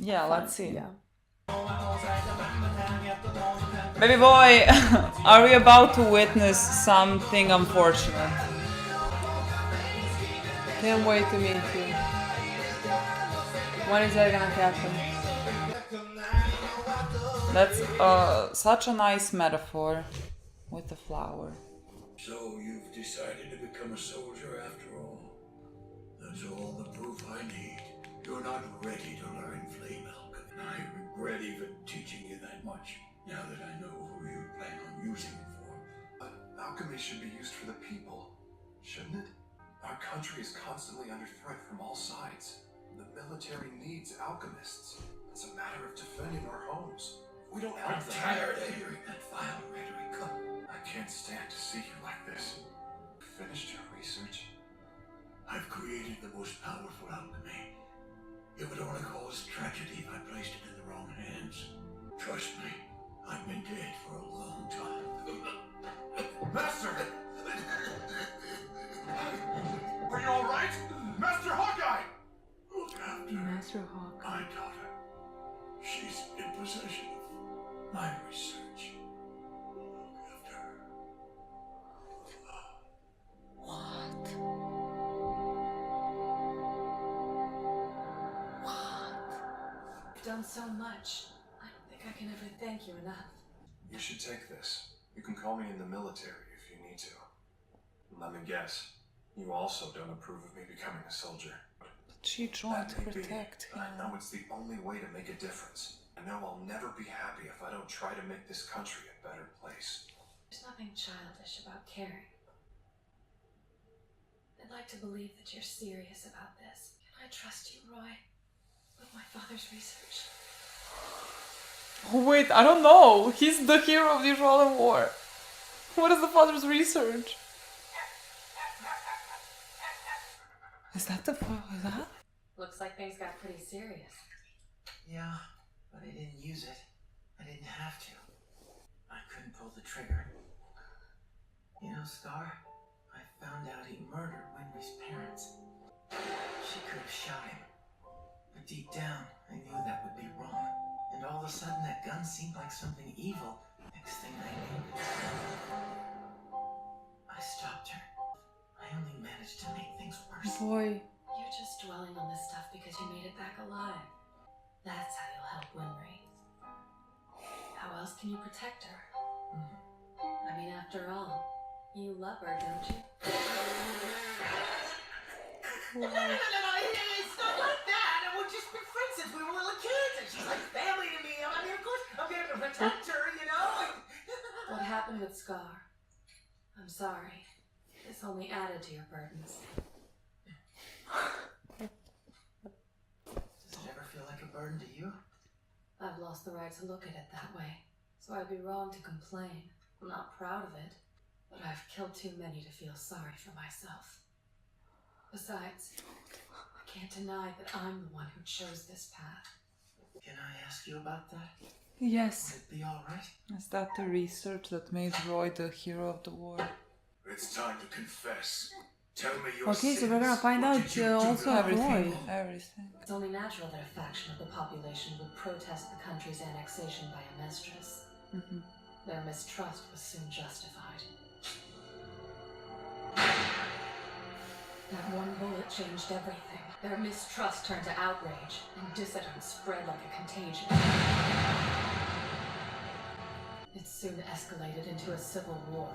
Yeah, fun. let's see. Yeah. Baby boy, are we about to witness something unfortunate? Can't wait to meet you. When is that gonna happen? That's such a nice metaphor with the flower. So you've decided to become a soldier after all. That's all the proof I need. You're not ready to learn flame alchemy. I regret even teaching you that much, now that I know who you plan on using it for. Alchemy should be used for the people, shouldn't it? Our country is constantly under threat from all sides. The military needs alchemists. It's a matter of defending our homes. We don't I'm have them. tired of hearing that vile rhetoric. I can't stand to see you like this. Finished your research? I've created the most powerful alchemy. It would only cause tragedy if I placed it in the wrong hands. Trust me, I've been dead for a long time. Master! Are you alright? Master Hawkeye! Look after Master Hawk. my daughter. She's in possession of my research. Look after her. What? You've done so much. I don't think I can ever thank you enough. You should take this. You can call me in the military if you need to. Let me guess. You also don't approve of me becoming a soldier. But she joined to That may be. protect I him. know it's the only way to make a difference. I know I'll never be happy if I don't try to make this country a better place. There's nothing childish about caring. I'd like to believe that you're serious about this. Can I trust you, Roy? With my father's research? Oh wait, I don't know. He's the hero of the Israeli war. What is the father's research? Is that the father? Is that? Looks like things got pretty serious. Yeah, but I didn't use it. I didn't have to. I couldn't pull the trigger. You know, Scar, I found out he murdered Winry's parents. She could have shot him. But deep down, I knew that would be wrong. And all of a sudden, that gun seemed like something evil. Next thing I knew, I stopped her. I only managed to make things worse. Boy. You're just dwelling on this stuff because you made it back alive. That's how you'll help Winry. How else can you protect her? I mean, after all, you love her, don't you? No, it's not like that. We've just been friends since we were little kids, and she's like family to me. I mean, of course, I'm going to protect her, you know? What happened with Scar? I'm sorry. This only added to your burdens. Does it ever feel like a burden to you? I've lost the right to look at it that way, so I'd be wrong to complain. I'm not proud of it, but I've killed too many to feel sorry for myself. Besides, I can't deny that I'm the one who chose this path. Can I ask you about that? Yes. Would it be alright? Is that the research that made Roy the hero of the war? It's time to confess. Tell me your Okay, so we're sins. gonna find What out did you do also to Everything. Roy. Everything. It's only natural that a faction of the population would protest the country's annexation by a mistress. Their mistrust was soon justified. That one bullet changed everything. Their mistrust turned to outrage, and dissidence spread like a contagion. It soon escalated into a civil war,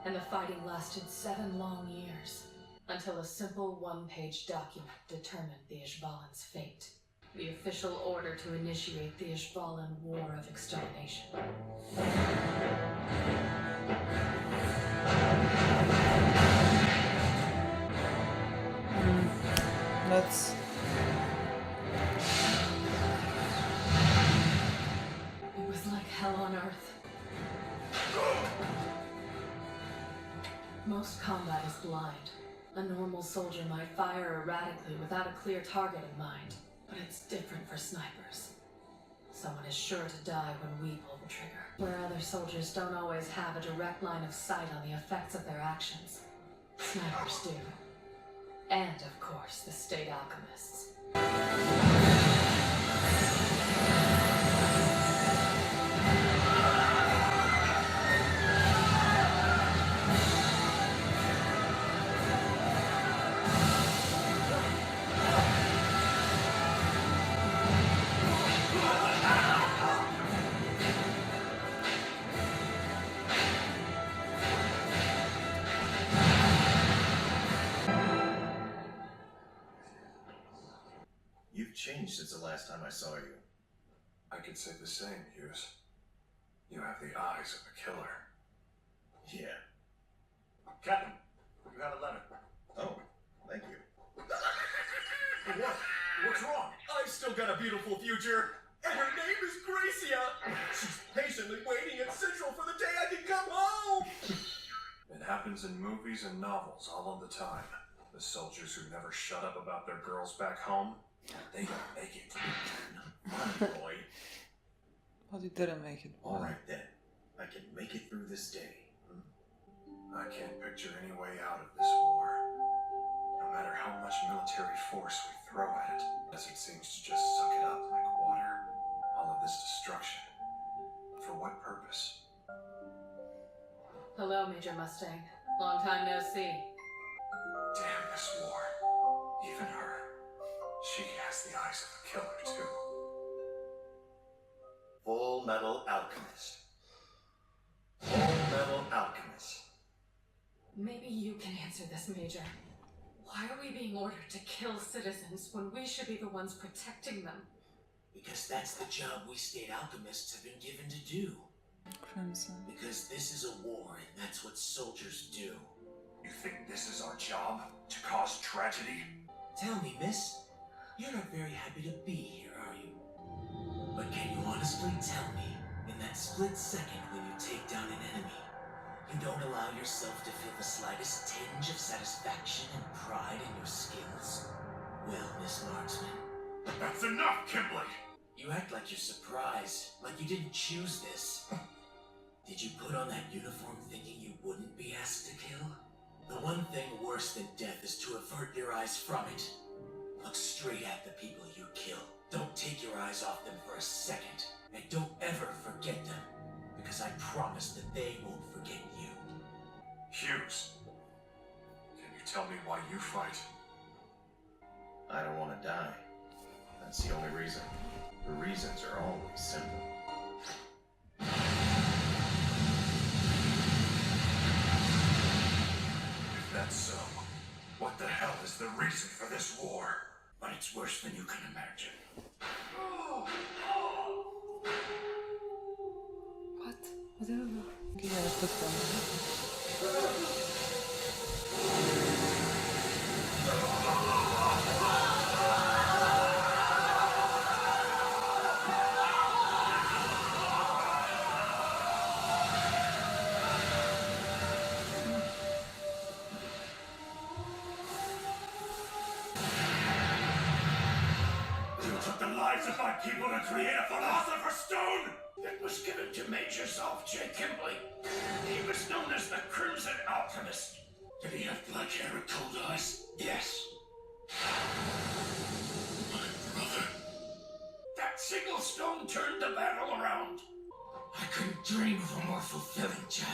and the fighting lasted 7 long years, until a simple one-page document determined the Ishvalan's fate. The official order to initiate the Ishvalan War of Extermination. Let's. It was like hell on earth. Most combat is blind. A normal soldier might fire erratically without a clear target in mind, but it's different for snipers. Someone is sure to die when we pull the trigger, where other soldiers don't always have a direct line of sight on the effects of their actions. Snipers do. And, of course, the state alchemists. changed since the last time I saw you. I could say the same, Hughes. You have the eyes of a killer. Yeah. Captain, you have a letter. Oh, thank you. What? What's wrong? I've still got a beautiful future, and her name is Gracia. She's patiently waiting at Central for the day I can come home. It happens in movies and novels all of the time. The soldiers who never shut up about their girls back home, they don't make it. Come on, boy. But you didn't make it. All right then, I can make it through this day. I can't picture any way out of this war. No matter how much military force we throw at it, as it seems to just suck it up like water. All of this destruction. For what purpose? Hello, Major Mustang. Long time no see. Damn this war. Even her. She has the eyes of a killer, too. Full Metal Alchemist. Full Metal Alchemist. Maybe you can answer this, Major. Why are we being ordered to kill citizens when we should be the ones protecting them? Because that's the job we state alchemists have been given to do. Crimson. Because this is a war, and that's what soldiers do. You think this is our job? To cause tragedy? Tell me, miss, you're not very happy to be here, are you? But can you honestly tell me, in that split second when you take down an enemy, you don't allow yourself to feel the slightest tinge of satisfaction and pride in your skills? Well, Miss Marksman, That's enough, Kimberly! you act like you're surprised, like you didn't choose this. Did you put on that uniform thinking you wouldn't be asked to kill? The one thing worse than death is to avert your eyes from it. Look straight at the people you kill. Don't take your eyes off them for a second. And don't ever forget them. Because I promise that they won't forget you. Hughes, can you tell me why you fight? I don't want to die. That's the only reason. The reasons are always simple. If that's so, what the hell is the reason for this war? But it's worse than you can imagine. What? Whatever. Okay, yeah, let's put them. You took the lives of my people to create a philosopher's stone! It was given to Major Zolf J. Kimberly. He was known as the Crimson Alchemist. Did he have black hair and cold eyes? Yes. My brother. That single stone turned the battle around. I couldn't dream of a more fulfilling job.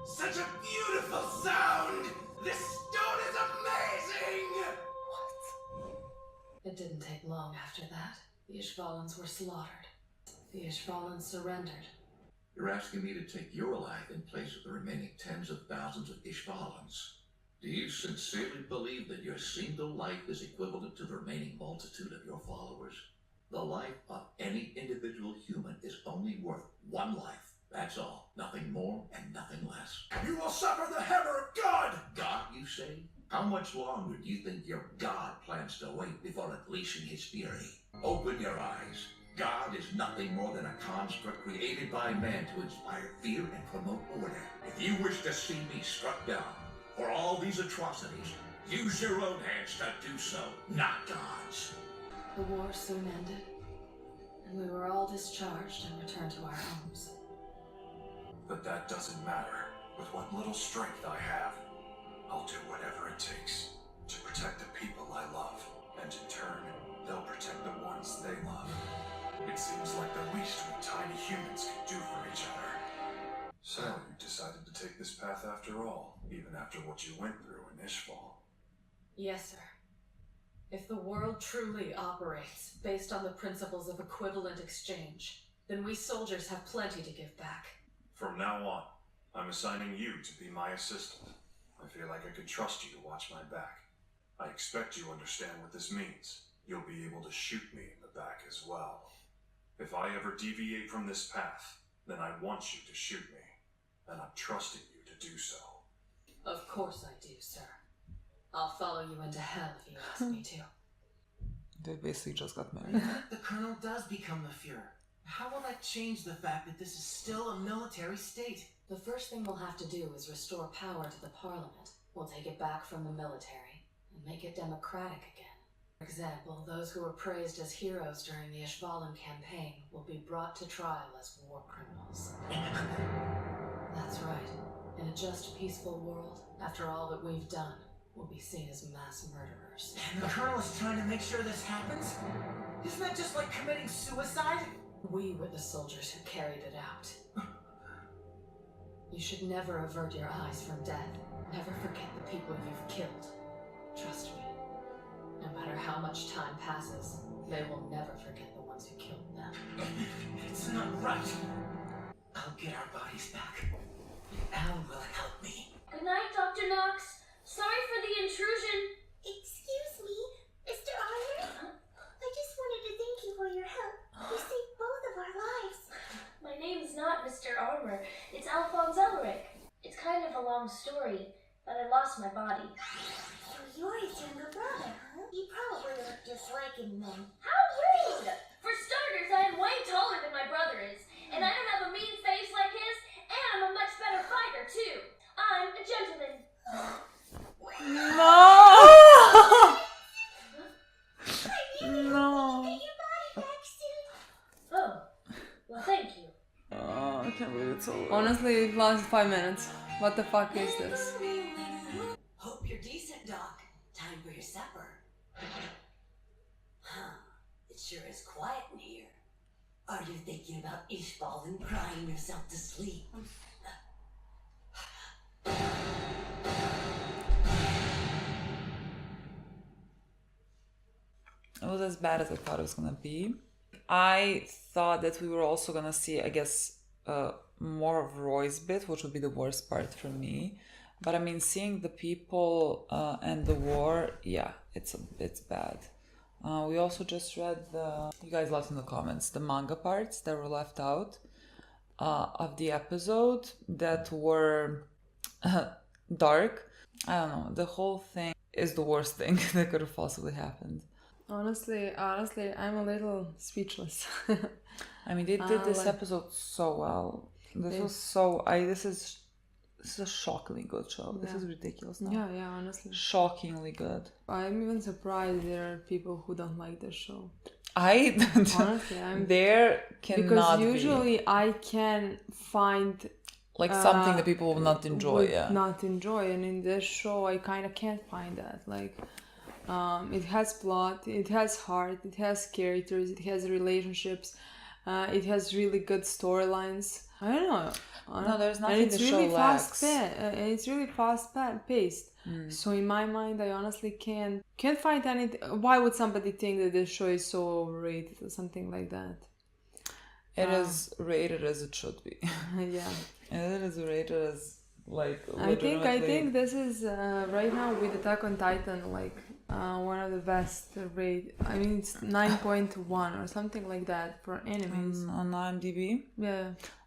Such a beautiful sound! This stone is amazing! It didn't take long after that. The Ishvalans were slaughtered. The Ishvalans surrendered. You're asking me to take your life in place of the remaining tens of thousands of Ishvalans. Do you sincerely believe that your single life is equivalent to the remaining multitude of your followers? The life of any individual human is only worth one life. That's all. Nothing more and nothing less. You will suffer the hammer of God! God, you say? How much longer do you think your God plans to wait before unleashing his fury? Open your eyes. God is nothing more than a construct created by man to inspire fear and promote order. If you wish to see me struck down for all these atrocities, use your own hands to do so, not God's. The war soon ended, and we were all discharged and returned to our homes. But that doesn't matter. With what little strength I have, I'll do whatever it takes to protect the people I love. And in turn, they'll protect the ones they love. It seems like the least we tiny humans can do for each other. So you decided to take this path after all, even after what you went through in Ishval. Yes, sir. If the world truly operates based on the principles of equivalent exchange, then we soldiers have plenty to give back. From now on, I'm assigning you to be my assistant. I feel like I could trust you to watch my back. I expect you understand what this means. You'll be able to shoot me in the back as well. If I ever deviate from this path, then I want you to shoot me, and I'm trusting you to do so. Of course I do, sir. I'll follow you into hell if you ask me to. They basically just got married. The Colonel does become the Fuhrer. How will that change the fact that this is still a military state? The first thing we'll have to do is restore power to the Parliament. We'll take it back from the military and make it democratic again. For example, those who were praised as heroes during the Ishvalan campaign will be brought to trial as war criminals. That's right. In a just, peaceful world, after all that we've done, we'll be seen as mass murderers. And the Colonel is trying to make sure this happens? Isn't that just like committing suicide? We were the soldiers who carried it out. You should never avert your eyes from death. Never forget the people you've killed. Trust me. No matter how much time passes, they will never forget the ones who killed them. It's not right. I'll get our bodies back. Al will help me. Good night, Dr. Knox. Sorry for the intrusion. Excuse me, Mr. Arthur? I just wanted to thank you for your help. You saved both of our lives. My name's not Mr. Armor. It's Alphonse Elric. It's kind of a long story, but I lost my body. So you're his younger brother, huh? You probably look just like him then. How rude! For starters, I am way taller than my brother is, and I don't have a mean face like his, and I'm a much better fighter, too. I'm a gentleman. No! No. Get your body back soon. Oh, well, thank you. Oh, I can't believe it's over. Honestly, it lasted 5 minutes. What the fuck is this? Hope you're decent, Doc. Time for your supper. Huh. It sure is quiet in here. Are you thinking about Ishbal and crying yourself to sleep? It was as bad as I thought it was gonna be. I thought that we were also gonna see, I guess, more of Roy's bit, which would be the worst part for me. But I mean, seeing the people and the war, yeah, it's bad. We also just read you guys left in the comments, the manga parts that were left out of the episode that were dark. I don't know, the whole thing is the worst thing that could have possibly happened. Honestly, I'm a little speechless. I mean, they did this episode so well. This is a shockingly good show. This is ridiculous now. Yeah, honestly. Shockingly good. I'm even surprised there are people who don't like this show. Honestly, there cannot because be. Usually I can find like something that people will not enjoy. Not enjoy, and in this show I kind of can't find that. Like, it has plot, it has heart, it has characters, it has relationships, it has really good storylines. I don't know. No, there's nothing and it's the really show lacks. It's really fast paced. So in my mind, I honestly can't find anything. Why would somebody think that this show is so overrated or something like that? It is rated as it should be. Yeah. It is rated as like. I think this is right now with Attack on Titan like one of the best rate. I mean, it's 9.1 or something like that for animes on IMDb. Yeah.